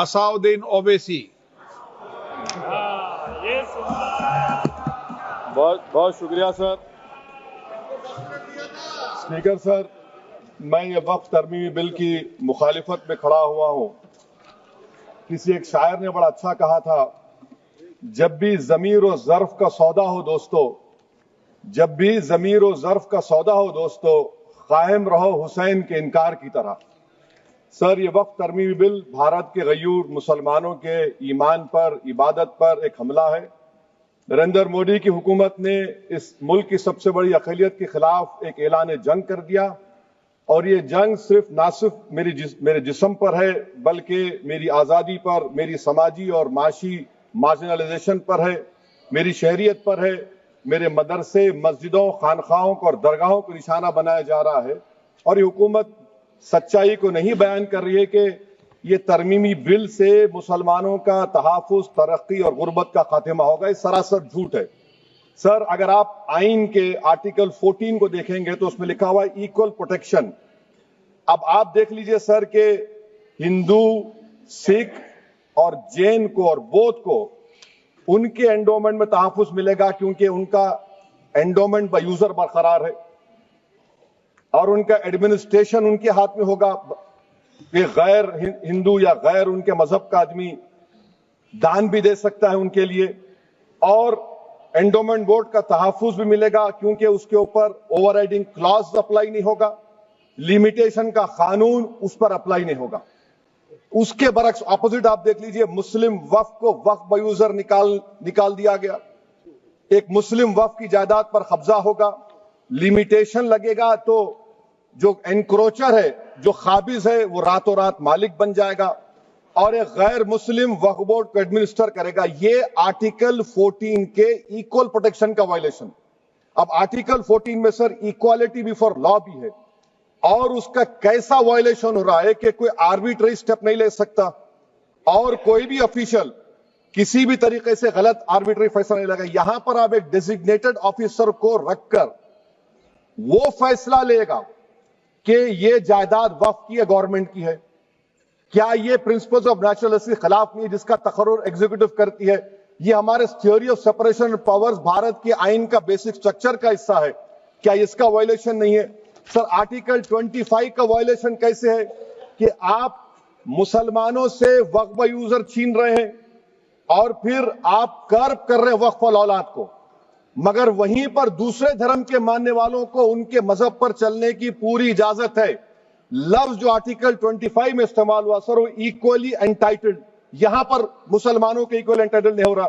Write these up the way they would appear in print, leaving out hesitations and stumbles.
اساؤدین اویسی. بہت بہت شکریہ سر. اسپیکر سر، میں یہ وقف ترمیمی بل کی مخالفت میں کھڑا ہوا ہوں. کسی ایک شاعر نے بڑا اچھا کہا تھا، جب بھی ضمیر و ظرف کا سودا ہو دوستو، جب بھی ضمیر و ظرف کا سودا ہو دوستو، قائم رہو حسین کے انکار کی طرح. سر، یہ وقف ترمیمی بل بھارت کے غیور مسلمانوں کے ایمان پر، عبادت پر ایک حملہ ہے. نریندر مودی کی حکومت نے اس ملک کی سب سے بڑی اقلیت کے خلاف ایک اعلان جنگ کر دیا، اور یہ جنگ نہ صرف میرے جسم پر ہے بلکہ میری آزادی پر، میری سماجی اور معاشی مارجنلائزیشن پر ہے، میری شہریت پر ہے. میرے مدرسے، مسجدوں، خانقاہوں کو اور درگاہوں کو نشانہ بنایا جا رہا ہے. اور یہ حکومت سچائی کو نہیں بیان کر رہی ہے کہ یہ ترمیمی بل سے مسلمانوں کا تحفظ، ترقی اور غربت کا خاتمہ ہوگا. یہ سراسر جھوٹ ہے. سر، اگر آپ آئین کے آرٹیکل 14 کو دیکھیں گے تو اس میں لکھا ہوا ہے ایکول پروٹیکشن. اب آپ دیکھ لیجئے سر کہ ہندو، سکھ اور جین کو اور بودھ کو ان کے انڈومنٹ میں تحفظ ملے گا، کیونکہ ان کا انڈومنٹ بائی یوزر برقرار ہے اور ان کا ایڈمنسٹریشن ان کے ہاتھ میں ہوگا. کہ غیر ہندو یا غیر ان کے مذہب کا آدمی دان بھی دے سکتا ہے ان کے لیے، اور انڈومنٹ بورڈ کا تحفظ بھی ملے گا کیونکہ اس کے اوپر اوور رائڈنگ کلاز اپلائی نہیں ہوگا، لیمیٹیشن کا قانون اس پر اپلائی نہیں ہوگا. اس کے برعکس اپوزٹ آپ دیکھ لیجئے، مسلم وقف کو وقف بائی یوزر نکال دیا گیا. ایک مسلم وقف کی جائیداد پر قبضہ ہوگا، لیمیٹیشن لگے گا تو جو انکروچر ہے، جو قابض ہے، وہ راتوں رات مالک بن جائے گا اور ایک غیر مسلم وقف بورڈ کو ایڈمنسٹر کرے گا. یہ آرٹیکل 14 کے ایکول پروٹیکشن کا وائلیشن. اب آرٹیکل 14 میں سر ایکوالٹی بیفور لا بھی ہے، اور اس کا کیسا وائلیشن ہو رہا ہے کہ کوئی آربیٹری سٹیپ نہیں لے سکتا اور کوئی بھی افیشل کسی بھی طریقے سے غلط آربیٹری فیصلہ نہیں لگا. یہاں پر آپ ایک ڈیزگنیٹڈ آفیسر کو رکھ کر وہ فیصلہ لے گا کہ یہ جائیداد وقف کی ہے، گورنمنٹ کی ہے. کیا یہ پرنسپلز آف نیچرل کے خلاف نہیں ہے جس کا تقرر ایگزیکٹو کرتی ہے؟ یہ ہمارے theory of separation of powers Bharat کے آئین کا بیسک سٹرکچر کا حصہ ہے. کیا اس کا وائلیشن نہیں ہے؟ سر، آرٹیکل 25 کا وائلیشن کیسے ہے کہ آپ مسلمانوں سے وقف بائی یوزر چھین رہے ہیں اور پھر آپ کرب کر رہے ہیں وقف الاولاد کو، مگر وہیں پر دوسرے دھرم کے ماننے والوں کو ان کے مذہب پر چلنے کی پوری اجازت ہے. لفظ جو آرٹیکل 25 میں استعمال ہوا سر، وہ ایکولی انٹائٹلڈ، یہاں پر مسلمانوں کے ایکولی انٹائٹلڈ نہیں ہو رہا.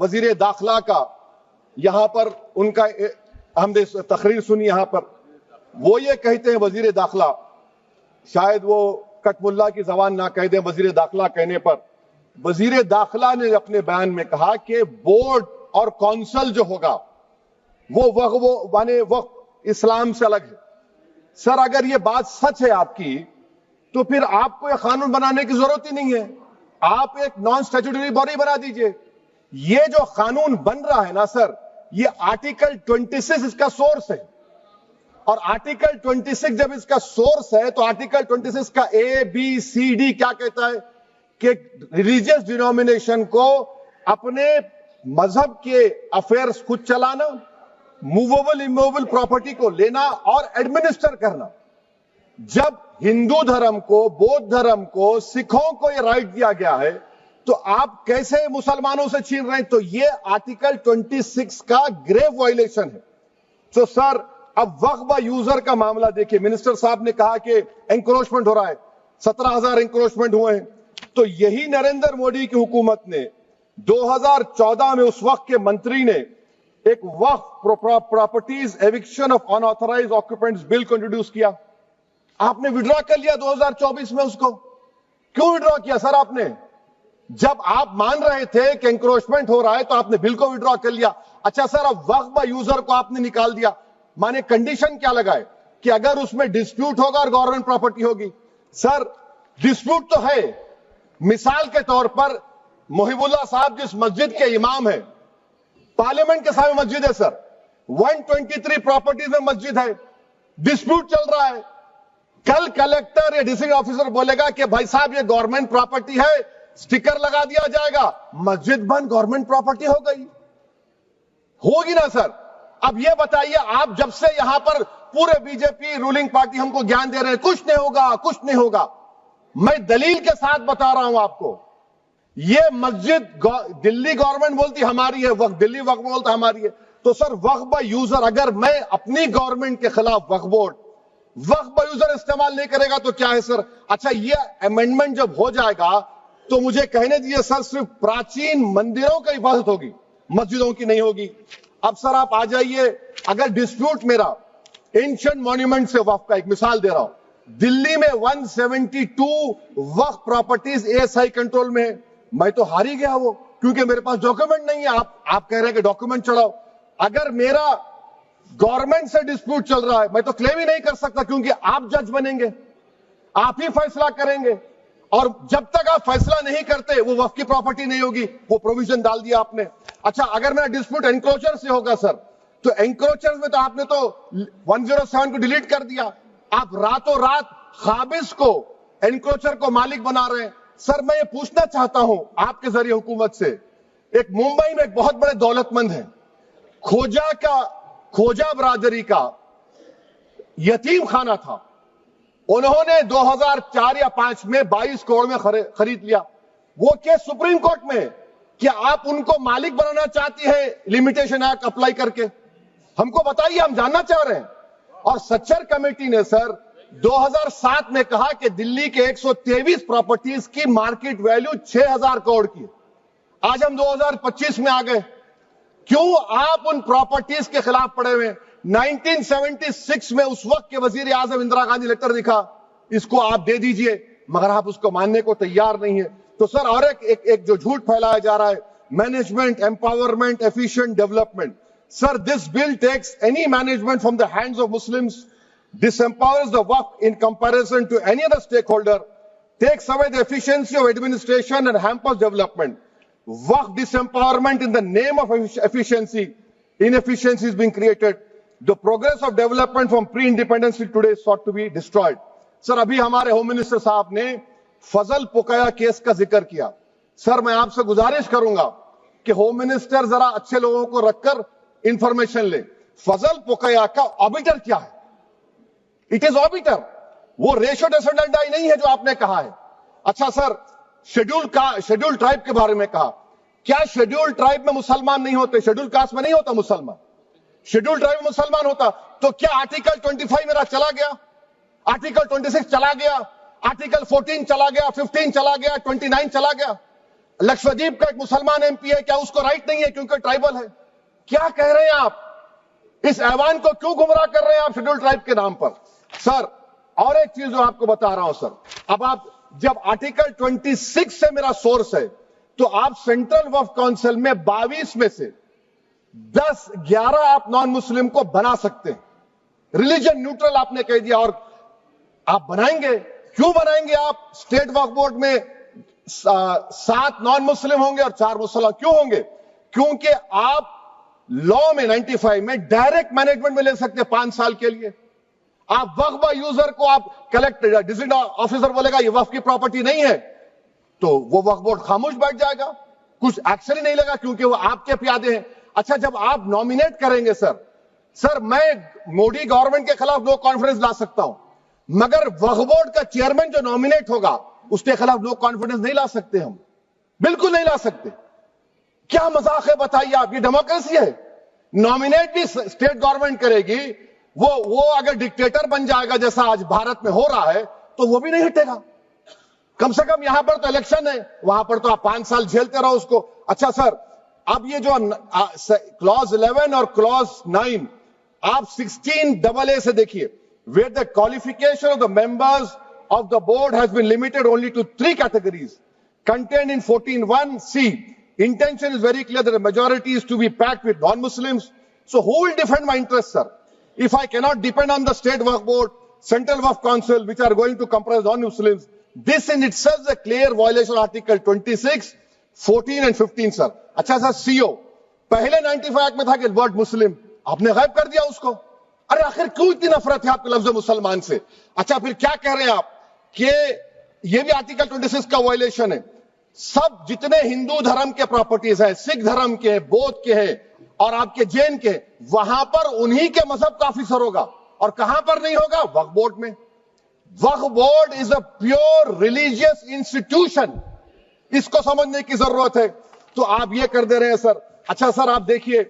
وزیر داخلہ کا یہاں پر ان کا ہم نے تقریر سنی، یہاں پر وہ یہ کہتے ہیں وزیر داخلہ، شاید وہ کٹ ملا کی زبان نہ کہہ دیں وزیر داخلہ کہنے پر. وزیر داخلہ نے اپنے بیان میں کہا کہ بورڈ اور کونسل جو ہوگا وہ وقف اسلام سے الگ ہے. سر، اگر یہ بات سچ ہے آپ کی تو پھر آپ کو یہ قانون بنانے کی ضرورت ہی نہیں ہے، آپ ایک نان اسٹیچوٹری باڈی بنا دیجئے. یہ جو قانون بن رہا ہے نا سر، یہ آرٹیکل 26 اس کا سورس ہے، اور آرٹیکل 26 جب اس کا سورس ہے تو آرٹیکل 26 کا ABCD کیا کہتا ہے کہ ریلیجیس ڈینومینیشن کو اپنے مذہب کے افیئرز خود چلانا، موویبل اموویبل پراپرٹی کو لینا اور ایڈمنسٹر کرنا. جب ہندو دھرم کو، بودھ دھرم کو، سکھوں کو یہ رائٹ دیا گیا ہے تو آپ کیسے مسلمانوں سے چھین رہے ہیں؟ تو یہ آرٹیکل 26 کا گریو وائلیشن ہے. تو سر، اب وقف بائی یوزر کا معاملہ دیکھیں، منسٹر صاحب نے کہا کہ انکروچمنٹ ہو رہا ہے، 17,000 انکروچمنٹ ہوئے ہیں. تو یہی نریندر مودی کی حکومت نے 2014 میں اس وقت کے منتری نے ایک وقف properties eviction of unauthorized occupants bill کو انٹروڈیوس کیا. آپ نے وڈرا کر لیا 2024 میں اس کو. کیوں وڈرا کیا سر آپ نے؟ جب آپ مان رہے تھے کہ انکروچمنٹ ہو رہا ہے تو آپ نے بل کو وڈرا کر لیا. اچھا سر، اب وقف بائی یوزر کو آپ نے نکال دیا، مانے کنڈیشن کیا لگائے کہ اگر اس میں ڈسپیوٹ ہوگا اور گورنمنٹ پراپرٹی ہوگی. سر، ڈسپیوٹ تو ہے. مثال کے طور پر محب اللہ صاحب جس مسجد کے امام ہیں، پارلیمنٹ کے سامنے مسجد ہے سر، 123 پراپرٹیز میں مسجد ہے، ڈسپیوٹ چل رہا ہے. کل کلیکٹر یا ڈسٹرکٹ آفیسر بولے گا کہ بھائی صاحب یہ گورنمنٹ پراپرٹی ہے, سٹیکر لگا دیا جائے گا, مسجد بند گورنمنٹ پراپرٹی ہو گئی, ہوگی نا سر. اب یہ بتائیے, آپ جب سے یہاں پر پورے بی جے پی رولنگ پارٹی ہم کو گیان دے رہے ہیں کچھ نہیں ہوگا کچھ نہیں ہوگا, میں دلیل کے ساتھ بتا رہا ہوں آپ کو. یہ مسجد دلی گورنمنٹ بولتی ہماری ہے, وقف دلی وقف بولتا ہماری ہے, تو سر وقف با یوزر, اگر میں اپنی گورنمنٹ کے خلاف وقف بورڈ وقف با یوزر استعمال نہیں کرے گا تو کیا ہے سر؟ اچھا یہ امینڈمنٹ جب ہو جائے گا تو مجھے کہنے دیجیے سر, صرف پراچین مندروں کی حفاظت ہوگی, مسجدوں کی نہیں ہوگی. اب سر آپ آ جائیے, اگر ڈسپیوٹ میرا اینشنٹ مونیومنٹ سے وقف کا, ایک مثال دے رہا ہوں, دلی میں 172 وقف پراپرٹیز ASI کنٹرول میں ہے, میں تو ہار ہی گیا وہ, کیونکہ میرے پاس ڈاکومنٹ نہیں ہے. آپ کہہ رہے ہیں کہ ڈاکومنٹ چڑھاؤ, اگر میرا گورنمنٹ سے ڈسپیوٹ چل رہا ہے میں تو کلیم ہی نہیں کر سکتا, کیونکہ آپ جج بنیں گے, آپ ہی فیصلہ کریں گے, اور جب تک آپ فیصلہ نہیں کرتے وہ وقف کی پراپرٹی نہیں ہوگی. وہ پروویژن ڈال دیا آپ نے. اچھا اگر میرا ڈسپیوٹ انکروچر سے ہوگا سر, تو انکروچر میں تو آپ نے تو 107 کو ڈیلیٹ کر دیا, آپ راتوں رات قابض کو انکروچر کو مالک بنا رہے ہیں. سر میں یہ پوچھنا چاہتا ہوں آپ کے ذریعے حکومت سے, ایک ممبئی میں ایک بہت بڑے دولت مند ہیں, کھوجا برادری کا یتیم خانہ تھا, انہوں نے 2004 یا 5 میں 22 کروڑ میں خرید لیا. وہ کیس سپریم کورٹ میں, کیا آپ ان کو مالک بنانا چاہتی ہے لمیٹیشن ایکٹ اپلائی کر کے؟ ہم کو بتائیے, ہم جاننا چاہ رہے ہیں. اور سچر کمیٹی نے سر 2007 میں کہا کہ دلی کے 123 پراپرٹیز کی مارکیٹ ویلیو 6000 کروڑ کی. آج ہم 2025 میں آ گئے, کیوں آپ ان پراپرٹیز کے خلاف پڑے ہوئے؟ 1976 میں اس وقت کے وزیر اعظم اندرا گاندھی لیٹر لکھا, اس کو آپ دے دیجئے, مگر آپ اس کو ماننے کو تیار نہیں ہے. تو سر اور ایک جو جھوٹ پھیلایا جا رہا ہے, management empowerment efficient development. Sir this bill takes any management from the hands of Muslims, disempowers the Waqf in comparison to any other stakeholder, takes away the efficiency of administration and hampers development. Waqf disempowerment in the name of efficiency, inefficiency is being created. The progress of development from pre-independence till today is sought to be destroyed. سر ابھی ہمارے home minister صاحب نے فضل پوکیا case کا ذکر کیا. سر میں آپ سے گزارش کروں گا کہ ہوم منسٹر ذرا اچھے لوگوں کو رکھ کر انفارمیشن لے. فضل پوکیا کا آبیٹر کیا ہے؟ اٹ از آبیٹر, وہ ریشو ڈیسنڈنٹائی نہیں ہے جو آپ نے کہا ہے. اچھا سر شیڈول ٹرائب کے بارے میں کہا, کیا شیڈول ٹرائب میں مسلمان نہیں ہوتے؟ شیڈول کاسٹ میں نہیں ہوتا مسلمان, شیڈول ٹرائب میں مسلمان ہوتا. تو کیا آرٹیکل 25 میرا چلا گیا, آرٹیکل 26 چلا گیا, آرٹیکل 14 چلا گیا, 15 چلا گیا, 29 چلا گیا؟ لکشدیپ کا ایک مسلمان ایم پی ہے, کیا اس کو رائٹ نہیں ہے کیونکہ ٹرائبل ہے؟ کیا کہہ رہے ہیں آپ؟ اس ایوان کو کیوں گمراہ کر رہے ہیں آپ شیڈول ٹرائب کے نام پر؟ سر اور ایک چیز جو آپ کو بتا رہا ہوں سر, اب آپ جب آرٹیکل 26 سے میرا سورس ہے, تو آپ سینٹرل وقف کونسل میں 22 میں سے 11 آپ نان مسلم کو بنا سکتے ہیں. ریلیجن نیوٹرل آپ نے کہہ دیا, اور آپ بنائیں گے. کیوں بنائیں گے آپ؟ اسٹیٹ وقف بورڈ میں 7 نان مسلم ہوں گے اور 4 مسلمان. کیوں ہوں گے؟ کیونکہ آپ لا میں 95 میں ڈائریکٹ مینجمنٹ میں لے سکتے 5 سال کے لیے. آپ وقف با یوزر کو آپ کلیکٹر ڈسٹرکٹ آفیسر بولے گا یہ وقف کی پراپرٹی نہیں ہے, تو وہ وقف بورڈ خاموش بیٹھ جائے گا, کچھ ایکشن ہی نہیں لگا, کیونکہ وہ آپ کے پیادے ہیں. اچھا جب آپ نومینیٹ کریں گے سر میں مودی گورنمنٹ کے خلاف نو کانفیڈنس لا سکتا ہوں, مگر وقف بورڈ کا چیئرمین جو نومینیٹ ہوگا اس کے خلاف نو کانفیڈنس نہیں لا سکتے, ہم بالکل نہیں لا سکتے. کیا مذاق ہے بتائیے آپ؟ یہ ڈیموکریسی ہے. نومینیٹ بھی اسٹیٹ گورنمنٹ کرے گی, وہ اگر ڈکٹیٹر بن جائے گا جیسا آج بھارت میں ہو رہا ہے تو وہ بھی نہیں ہٹے گا. کم سے کم یہاں پر تو الیکشن ہے, وہاں پر تو آپ 5 سال جھیلتے رہو اس کو. اچھا سر اب یہ جو کلوز 11 اور کلوز 9 آپ 16AA سے دیکھیے, where the qualification of the members of the board has been limited only to 3 categories contained in 14(1)(c). Intention is very clear that the majority is to be packed with non-Muslims. So who will defend my interests, sir? If I cannot depend on the state waqf board, central waqf council, which are going to comprise non-Muslims, this in itself is a clear violation of Article 26, 14 and 15, sir. اچھا سر CO پہلے 95 act میں تھا کہ word مسلم, آپ نے غائب کر دیا اس کو. ارے آخر کیوں اتنی نفرت ہے آپ کے لفظ مسلمان سے؟ اچھا پھر کیا کہہ رہے ہیں آپ کہ یہ بھی آرٹیکل 26 کا وائلیشن ہے. سب جتنے ہندو دھرم کے پراپرٹیز ہیں، سکھ دھرم کے، بودھ کے ہیں اور آپ کے جین کے، وہاں پر انہی کے مذہب کا آفیسر ہوگا. اور کہاں پر نہیں ہوگا؟ وقف بورڈ میں. Waqf board is a pure religious institution. اس کو سمجھنے کی ضرورت ہے. تو آپ یہ کر دے رہے ہیں سر. اچھا سر آپ دیکھیے،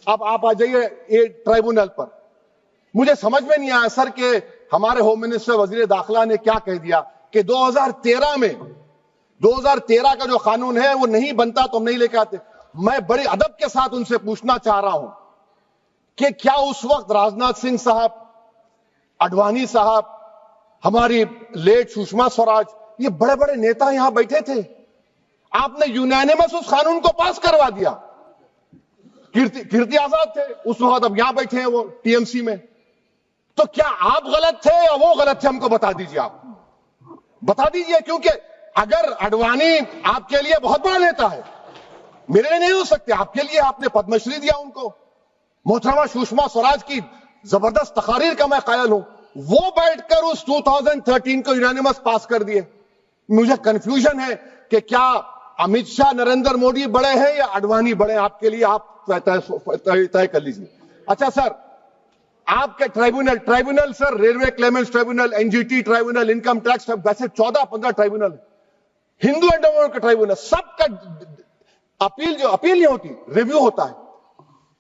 اب آپ آ جائیے یہ ٹرائبونل پر. مجھے سمجھ میں نہیں آیا سر کہ ہمارے ہوم منسٹر وزیر داخلہ نے کیا کہہ دیا کہ 2013 کا جو قانون ہے وہ نہیں بنتا تو ہم نہیں لے کے آتے. میں بڑے ادب کے ساتھ ان سے پوچھنا چاہ رہا ہوں کہ کیا اس وقت راجناتھ سنگھ صاحب، اڈوانی صاحب، ہماری لیٹ سشما سوراج، یہ بڑے بڑے نیتا یہاں بیٹھے تھے؟ آپ نے یونینیمس اس قانون کو پاس کروا دیا. کیرتی آزاد تھے اس وقت، اب یہاں بیٹھے ہیں وہ ٹی ایم سی میں. تو کیا آپ غلط تھے یا وہ غلط تھے؟ ہم کو بتا دیجیے. آپ بتا دیجیے، کیونکہ اگر اڈوانی آپ کے لیے بہت بڑا نیتا ہے، میرے لیے نہیں ہو سکتے. آپ کے لیے آپ نے پدم شری دیا ان کو. محترمہ سشما سوراج کی زبردست تقاریر کا میں قائل ہوں. وہ بیٹھ کر اس 2013 کو یونینیمس پاس کر دیے. مجھے کنفیوژن ہے کہ کیا امت شاہ، نریندر مودی بڑے ہیں یا اڈوانی بڑے ہیں؟ آپ کے لیے آپ طے کر لیجیے. اچھا سر، آپ کے tribunal sir, railway claimants tribunal, N G T tribunal, income tax, ویسے 14-15 ٹرائبونل، ہندو اینڈ کا ٹرائبونل، سب کا اپیل نہیں ہوتی، ریویو ہوتا ہے.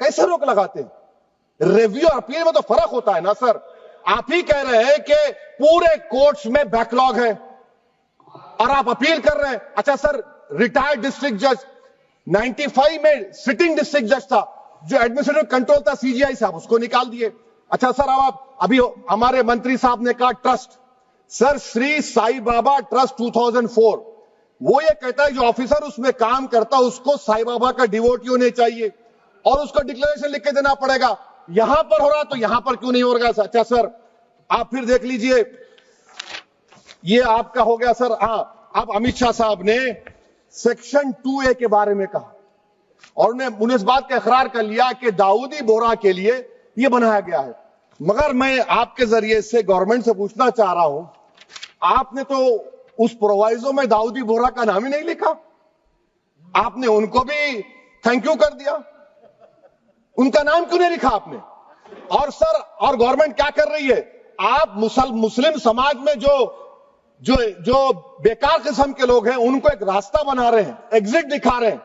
کیسے روک لگاتے ہیں؟ ریویو اور اپیل میں تو فرق ہوتا ہے نا سر. آپ ہی کہہ رہے ہیں کہ پورے کورٹس میں بیک لاگ ہے اور آپ اپیل کر رہے ہیں. اچھا سر، ریٹائرڈ ڈسٹرکٹ جج 95 میں سٹنگ ڈسٹرکٹ جج تھا، جو ایڈمنسٹریٹو کنٹرول تھا سی جی آئی صاحب، اس کو نکال دیے. اچھا سر، ابھی ہمارے منتری صاحب نے کہا ٹرسٹ، سر شری سائی بابا ٹرسٹ 2004، وہ یہ کہتا ہے جو آفیسر اس میں کام کرتا اس کو سائی بابا کا ڈیووٹی ہونے چاہیے اور اس کو ڈکلیریشن لکھ کے دینا پڑے گا. یہاں پر ہو رہا تو یہاں پر کیوں نہیں ہو رہا؟ اچھا سر، آپ پھر دیکھ لیجئے، یہ آپ کا ہو گیا سر. ہاں، اب امت شاہ صاحب نے سیکشن 2A کے بارے میں کہا اور انہوں نے اس بات کا اقرار کر لیا کہ داؤدی بورا کے لیے یہ بنایا گیا ہے. مگر میں آپ کے ذریعے سے گورنمنٹ سے پوچھنا چاہ رہا ہوں، آپ نے تو اس پرووائزو میں داؤدی بورا کا نام ہی نہیں لکھا. آپ نے ان کو بھی تھینک یو کر دیا، ان کا نام کیوں نہیں لکھا آپ نے؟ اور سر، اور گورنمنٹ کیا کر رہی ہے؟ آپ مسلم سماج میں جو بیکار قسم کے لوگ ہیں ان کو ایک راستہ بنا رہے ہیں، ایگزٹ دکھا رہے ہیں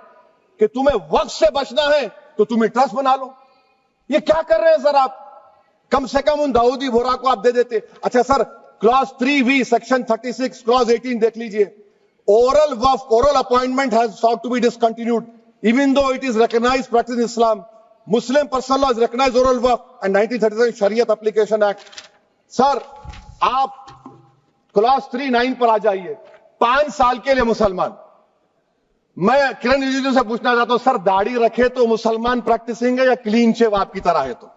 کہ تمہیں وقت سے بچنا ہے تو تمہیں ٹرسٹ بنا لو. یہ کیا کر رہے ہیں سر آپ؟ کم سے کم ان داؤدی بورا کو آپ دے دیتے. اچھا سر، کلاس 3V سیکشن 36 کلاس 18 دیکھ لیجئے. Oral وقف، oral appointment has sought to be discontinued even though it is recognized practice in Islam. Muslim personal law has recognized oral وقف and 1937 Shariat Application Act. سر آپ کلاس 3-9 پر آ جائیے. 5 سال کے لیے مسلمان. میں کرن رجیجو سے پوچھنا چاہتا ہوں، سر داڑھی رکھے تو مسلمان پریکٹسنگ ہے یا کلین شیو آپ کی طرح ہے؟ تو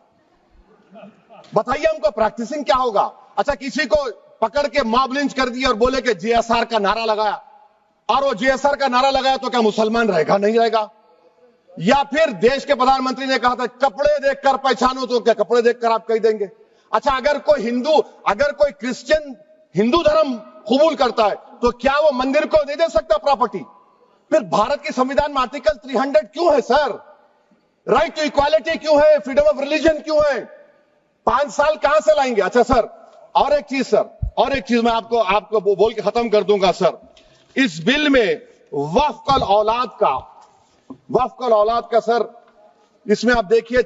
بتائیے ہم کو پریکٹسنگ کیا ہوگا؟ اچھا، کسی کو پکڑ کے ماب لنچ کر دیا اور بولے کہ جی ایس آر کا نعرہ لگایا، اور وہ جی ایس آر کا نعرہ لگایا تو کیا مسلمان رہے گا؟ نہیں رہے گا. یا پھر دیش کے پردھان منتری نے کہا تھا کپڑے دیکھ کر پہچانو، تو کیا کپڑے دیکھ کر آپ کہہ دیں گے؟ اچھا، اگر کوئی کرسچن ہندو دھرم قبول کرتا ہے تو کیا وہ مندر کو دے سکتا پراپرٹی؟ پھر بھارت کی سمویدھان میں آرٹیکل 300 کیوں ہے سر؟ رائٹ ٹو ایکوالٹی کیوں ہے؟ فریڈم آف ریلیجن کیوں ہے؟ 5 سال کہاں سے لائیں گے؟ اچھا سر، اور ایک چیز میں آپ کو بول کے ختم کر دوں گا سر. اس بل میں وقف الاولاد کا سر، اس میں آپ دیکھیے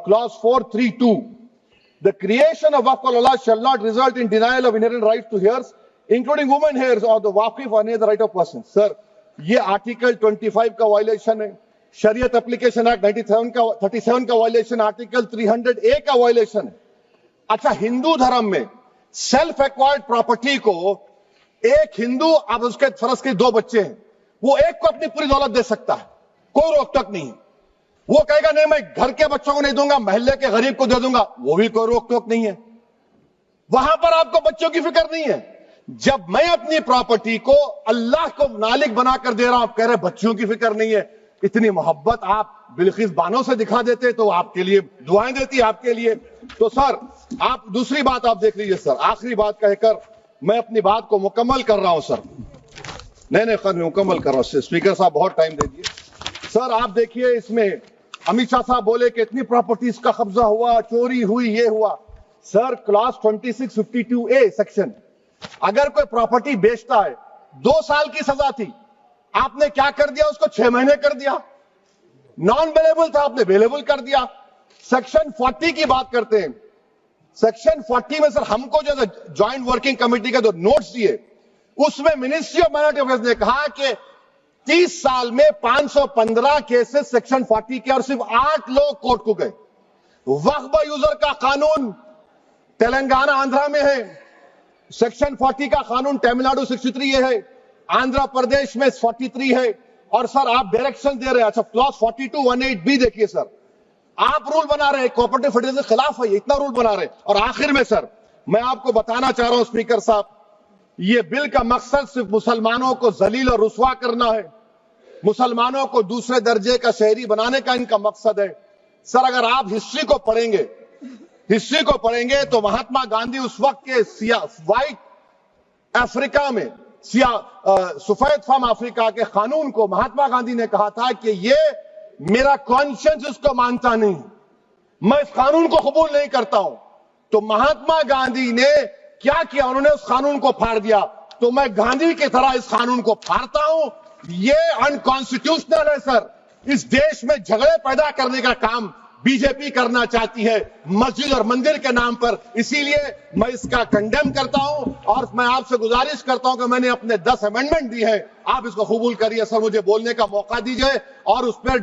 clause 432، the creation of waqf al-awlad shall not result in denial of inherent rights to heirs, including women heirs or the waqif or any other right of person. سر یہ آرٹیکل 25 کا وائلیشن ہے، شریعت اپلیکیشن ایکٹ 37 کا violation, article 300A کا violation ہے. اچھا، ہندو دھرم میں سیلف ایکوائرڈ پراپرٹی کو ایک ہندو، اب اس کے فرض کے 2 بچے ہیں، وہ ایک کو اپنی پوری دولت دے سکتا ہے، کوئی روک ٹوک نہیں ہے. وہ کہے گا نہیں میں گھر کے بچوں کو نہیں دوں گا، محلے کے غریب کو دے دوں گا، وہ بھی کوئی روک ٹوک نہیں ہے. وہاں پر آپ کو بچوں کی فکر نہیں ہے. جب میں اپنی پراپرٹی کو اللہ کو مالک بنا کر دے رہا ہوں، آپ کہہ رہے بچوں کی فکر نہیں ہے. اتنی محبت آپ بلقیس بانو سے دکھا دیتے تو آپ کے لیے دعائیں دیتی آپ کے لیے. تو سر آپ دوسری بات آپ دیکھ لیجئے سر, آخری بات کہہ کر میں اپنی بات کو مکمل کر رہا ہوں سر. نہیں خیر میں مکمل کر رہا ہوں. اسپیکر صاحب بہت ٹائم دے دیے. سر آپ دیکھیے اس میں امیت شاہ صاحب بولے کہ اتنی پراپرٹیز کا قبضہ ہوا, چوری ہوئی, یہ ہوا. سر کلاس 2652A سیکشن, اگر کوئی پراپرٹی بیچتا ہے 2 سال کی سزا تھی, آپ نے کیا کر دیا, اس کو 6 مہینے کر دیا. نان بیلیبل تھا, آپ نے بیلیبل کر دیا. سیکشن 40 کی بات کرتے ہیں. سیکشن 40 میں سر ہم کو جو جوائنٹ ورکنگ کمیٹی کا جو نوٹس دیے, اس میں منسٹری آف مائنورٹی افیئرز نے کہا کہ 30 سال میں 515 کیسز سیکشن 40 کے, اور صرف 8 لوگ کورٹ کو گئے. وقف یوزر کا قانون تلنگانہ آندھرا میں ہے, سیکشن 40 کا قانون تمل ناڈو 63 یہ ہے, آندھرا پردیش میں 43 ہے. اور سر آپ ڈائریکشن دے رہے ہیں. اچھا کلاس 4218B دیکھیے سر, آپ رول بنا رہے ہیں کوآپریٹو فیڈریشن کے خلاف ہے, اتنا رول بنا رہے ہیں. اور آخر میں سر میں آپ کو بتانا چاہ رہا ہوں اسپیکر صاحب, یہ بل کا مقصد صرف مسلمانوں کو ذلیل اور رسوا کرنا ہے, مسلمانوں کو دوسرے درجے کا شہری بنانے کا ان کا مقصد ہے. سر اگر آپ ہسٹری کو پڑھیں گے تو مہاتما گاندھی اس وقت کے وائٹ افریقہ میں سفید فام افریقہ کے قانون کو مہاتما گاندھی نے کہا تھا کہ یہ میرا کانشنس اس کو مانتا نہیں, میں اس قانون کو قبول نہیں کرتا ہوں. تو مہاتما گاندھی نے کیا کیا, انہوں نے اس قانون کو پھاڑ دیا. تو میں گاندھی کی طرح اس قانون کو پھاڑتا ہوں. یہ انکانسٹیٹیوشنل ہے سر. اس دیش میں جھگڑے پیدا کرنے کا کام بی جے پی کرنا چاہتی ہے مسجد اور مندر کے نام پر. اسی لیے میں اس کا کنڈیم کرتا ہوں, اور میں آپ سے گزارش کرتا ہوں کہ میں نے اپنے 10 امینڈمنٹ دی ہیں, آپ اس کو قبول کریے. سر مجھے بولنے کا موقع دیجئے, اور اس پر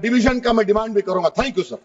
ڈیویژن کا میں ڈیمانڈ بھی کروں گا. Thank you sir.